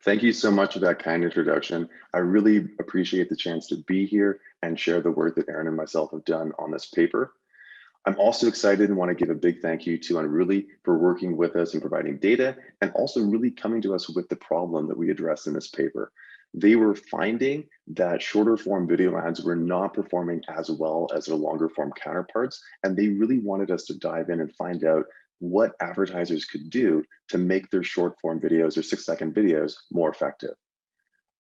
Thank you so much for that kind introduction. I really appreciate the chance to be here and share the work that Erin and myself have done on this paper. I'm also excited and want to give a big thank you to Unruly for working with us and providing data, and also really coming to us with the problem that we addressed in this paper. They were finding that shorter form video ads were not performing as well as their longer form counterparts, and they really wanted us to dive in and find out what advertisers could do to make their short form videos or 6-second videos more effective.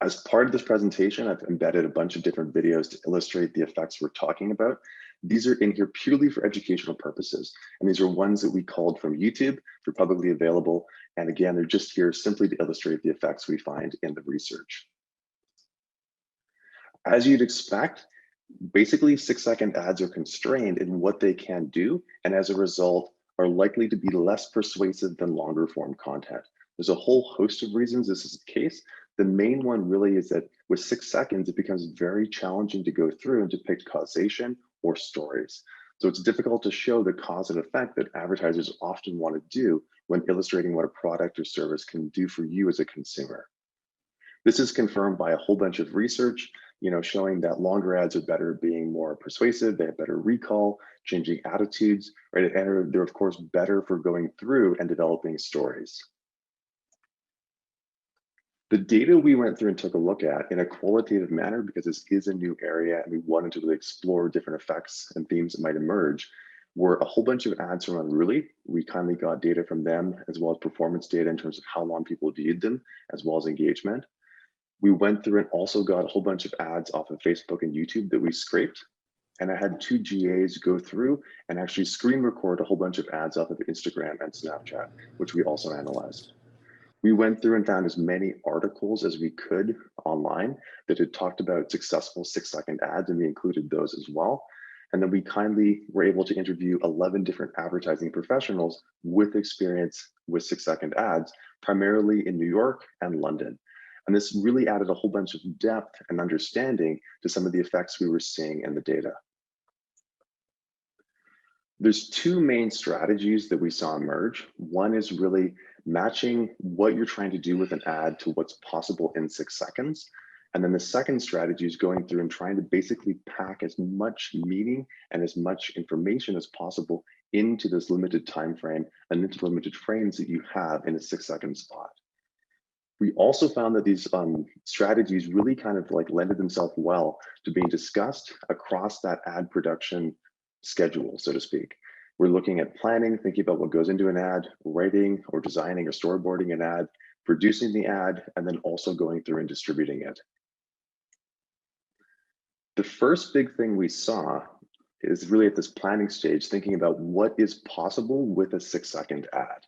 As part of this presentation, I've embedded a bunch of different videos to illustrate the effects we're talking about. These are in here purely for educational purposes. And these are ones that we called from YouTube. They're publicly available. And again, they're just here simply to illustrate the effects we find in the research. As you'd expect, basically 6-second ads are constrained in what they can do. And as a result, are likely to be less persuasive than longer form content. There's a whole host of reasons this is the case. The main one really is that with 6 seconds, it becomes very challenging to go through and depict causation or stories. So it's difficult to show the cause and effect that advertisers often want to do when illustrating what a product or service can do for you as a consumer. This is confirmed by a whole bunch of research, showing that longer ads are better at being more persuasive, they have better recall, changing attitudes, right? And they're of course better for going through and developing stories. The data we went through and took a look at in a qualitative manner, because this is a new area and we wanted to really explore different effects and themes that might emerge, were a whole bunch of ads from Unruly. We kindly got data from them, as well as performance data in terms of how long people viewed them, as well as engagement. We went through and also got a whole bunch of ads off of Facebook and YouTube that we scraped. And I had 2 GAs go through and actually screen record a whole bunch of ads off of Instagram and Snapchat, which we also analyzed. We went through and found as many articles as we could online that had talked about successful 6-second ads, and we included those as well. And then we kindly were able to interview 11 different advertising professionals with experience with 6-second ads, primarily in New York and London. And this really added a whole bunch of depth and understanding to some of the effects we were seeing in the data. There's 2 main strategies that we saw emerge. One is really matching what you're trying to do with an ad to what's possible in 6 seconds. And then the second strategy is going through and trying to basically pack as much meaning and as much information as possible into this limited time frame and into limited frames that you have in a 6-second spot. We also found that these strategies really kind of like lended themselves well to being discussed across that ad production schedule, so to speak. We're looking at planning, thinking about what goes into an ad, writing or designing or storyboarding an ad, producing the ad, and then also going through and distributing it. The first big thing we saw is really at this planning stage, thinking about what is possible with a 6-second ad.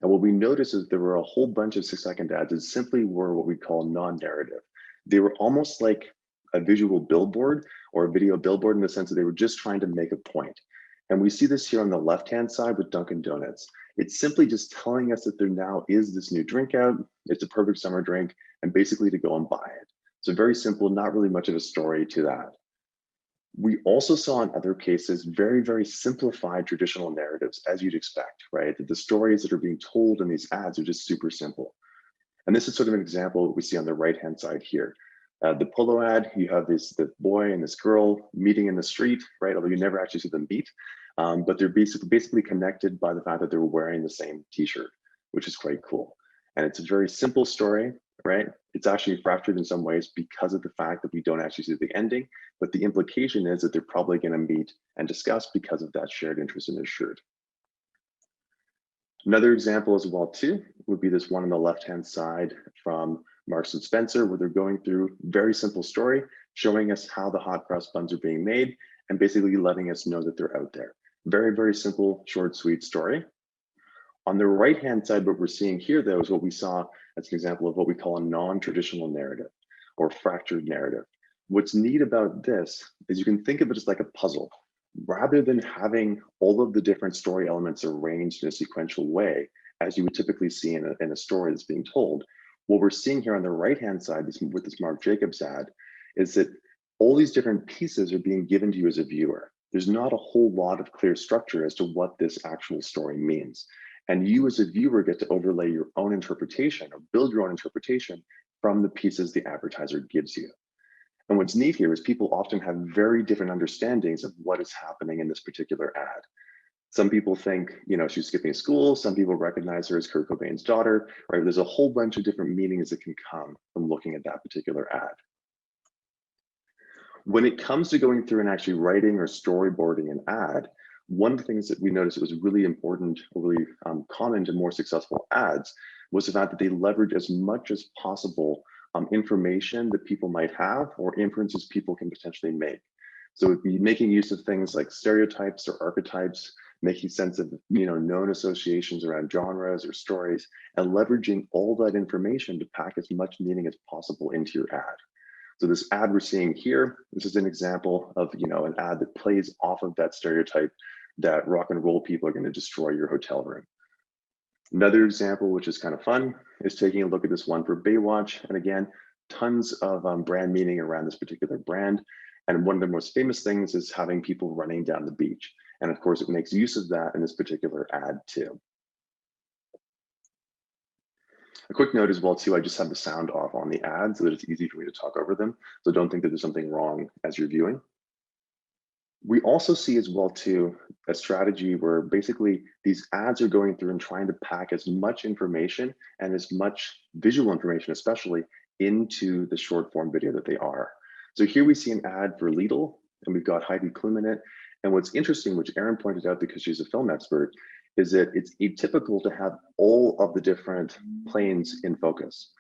And what we noticed is there were a whole bunch of 6-second ads that simply were what we call non-narrative. They were almost like a visual billboard or a video billboard in the sense that they were just trying to make a point. And we see this here on the left-hand side with Dunkin' Donuts. It's simply just telling us that there now is this new drink out, it's a perfect summer drink, and basically to go and buy it. So very simple, not really much of a story to that. We also saw in other cases very, very simplified traditional narratives, as you'd expect, right? That the stories that are being told in these ads are just super simple. And this is sort of an example that we see on the right-hand side here. The polo ad, you have this boy and this girl meeting in the street, right? Although you never actually see them meet, but they're basically connected by the fact that they're wearing the same t-shirt, which is quite cool. And it's a very simple story, right? It's actually fractured in some ways because of the fact that we don't actually see the ending, but the implication is that they're probably going to meet and discuss because of that shared interest in this shirt. Another example as well too would be this one on the left-hand side from Marks and Spencer, where they're going through very simple story, showing us how the hot cross buns are being made and basically letting us know that they're out there. Very, very simple, short, sweet story. On the right-hand side, what we're seeing here though is what we saw as an example of what we call a non-traditional narrative or fractured narrative. What's neat about this is you can think of it as like a puzzle. Rather than having all of the different story elements arranged in a sequential way, as you would typically see in a story that's being told, what we're seeing here on the right-hand side with this Marc Jacobs ad is that all these different pieces are being given to you as a viewer. There's not a whole lot of clear structure as to what this actual story means. And you as a viewer get to overlay your own interpretation or build your own interpretation from the pieces the advertiser gives you. And what's neat here is people often have very different understandings of what is happening in this particular ad. Some people think, she's skipping school. Some people recognize her as Kurt Cobain's daughter, right? There's a whole bunch of different meanings that can come from looking at that particular ad. When it comes to going through and actually writing or storyboarding an ad, one of the things that we noticed that was really important, or really common to more successful ads, was the fact that they leverage as much as possible information that people might have or inferences people can potentially make. So it'd be making use of things like stereotypes or archetypes, making sense of known associations around genres or stories, and leveraging all that information to pack as much meaning as possible into your ad. So this ad we're seeing here, this is an example of an ad that plays off of that stereotype that rock and roll people are going to destroy your hotel room. Another example, which is kind of fun, is taking a look at this one for Baywatch. And again, tons of brand meaning around this particular brand. And one of the most famous things is having people running down the beach. And of course, it makes use of that in this particular ad too. A quick note as well too, I just have the sound off on the ad so that it's easy for me to talk over them. So don't think that there's something wrong as you're viewing. We also see as well too, a strategy where basically these ads are going through and trying to pack as much information and as much visual information, especially into the short form video that they are. So here we see an ad for Lidl and we've got Heidi Klum in it. And what's interesting, which Erin pointed out because she's a film expert, is that it's atypical to have all of the different planes in focus.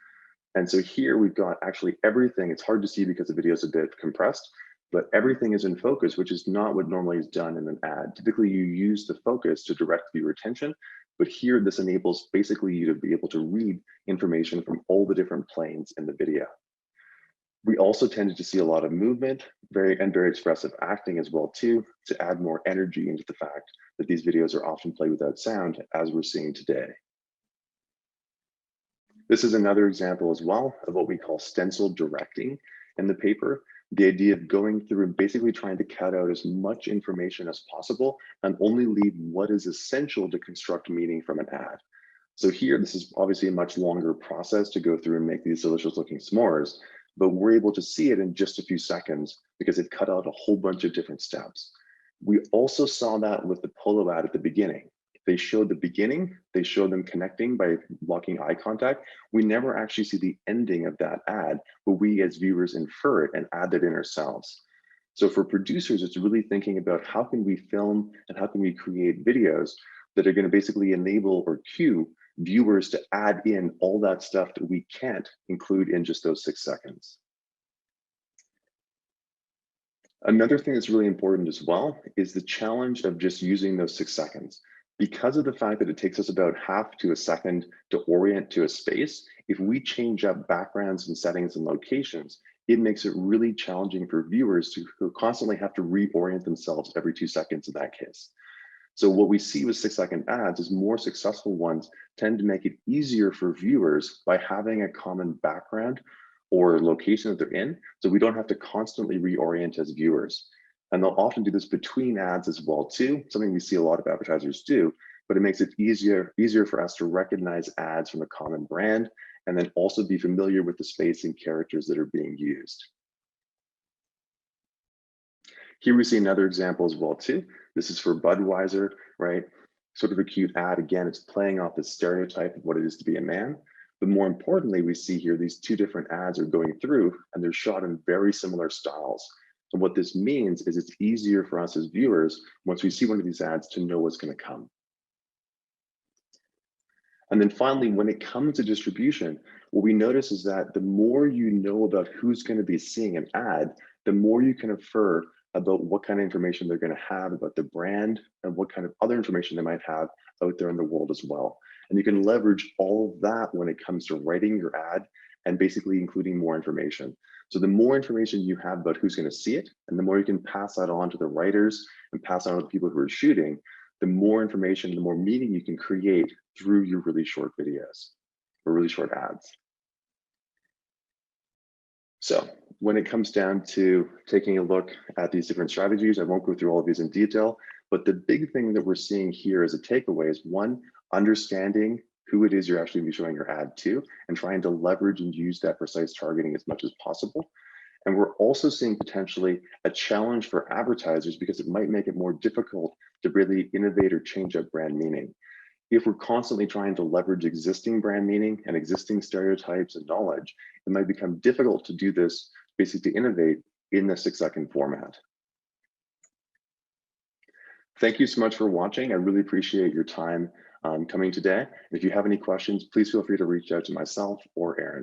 And so here we've got actually everything. It's hard to see because the video is a bit compressed, but everything is in focus, which is not what normally is done in an ad. Typically you use the focus to direct viewer attention, but here this enables basically you to be able to read information from all the different planes in the video. We also tended to see a lot of movement, very expressive acting as well too, to add more energy into the fact that these videos are often played without sound, as we're seeing today. This is another example as well of what we call stencil directing in the paper. The idea of going through and basically trying to cut out as much information as possible and only leave what is essential to construct meaning from an ad. So here, this is obviously a much longer process to go through and make these delicious looking s'mores, but we're able to see it in just a few seconds because they've cut out a whole bunch of different steps. We also saw that with the polo ad at the beginning. They showed the beginning, they showed them connecting by locking eye contact. We never actually see the ending of that ad, but we as viewers infer it and add that in ourselves. So for producers, it's really thinking about how can we film and how can we create videos that are going to basically enable or cue viewers to add in all that stuff that we can't include in just those 6 seconds. Another thing that's really important as well is the challenge of just using those 6 seconds. Because of the fact that it takes us about half to a second to orient to a space, if we change up backgrounds and settings and locations, it makes it really challenging for viewers who constantly have to reorient themselves every 2 seconds in that case. So what we see with 6-second ads is more successful ones tend to make it easier for viewers by having a common background or location that they're in, so we don't have to constantly reorient as viewers. And they'll often do this between ads as well too, something we see a lot of advertisers do, but it makes it easier for us to recognize ads from a common brand and then also be familiar with the space and characters that are being used. Here we see another example as well too. This is for Budweiser, right? Sort of a cute ad. Again, it's playing off the stereotype of what it is to be a man. But more importantly, we see here these 2 different ads are going through and they're shot in very similar styles. And what this means is it's easier for us as viewers, once we see one of these ads, to know what's going to come. And then finally, when it comes to distribution, what we notice is that the more you know about who's going to be seeing an ad, the more you can infer about what kind of information they're going to have about the brand and what kind of other information they might have out there in the world as well. And you can leverage all of that when it comes to writing your ad and basically including more information. So the more information you have about who's going to see it, and the more you can pass that on to the writers and pass on to the people who are shooting, the more information, the more meaning you can create through your really short videos or really short ads. So when it comes down to taking a look at these different strategies, I won't go through all of these in detail, but the big thing that we're seeing here as a takeaway is, one, understanding who it is you're actually showing your ad to, and trying to leverage and use that precise targeting as much as possible. And we're also seeing potentially a challenge for advertisers because it might make it more difficult to really innovate or change up brand meaning. If we're constantly trying to leverage existing brand meaning and existing stereotypes and knowledge, it might become difficult to do this, basically to innovate in the 6-second format. Thank you so much for watching. I really appreciate your time coming today. If you have any questions, please feel free to reach out to myself or Erin.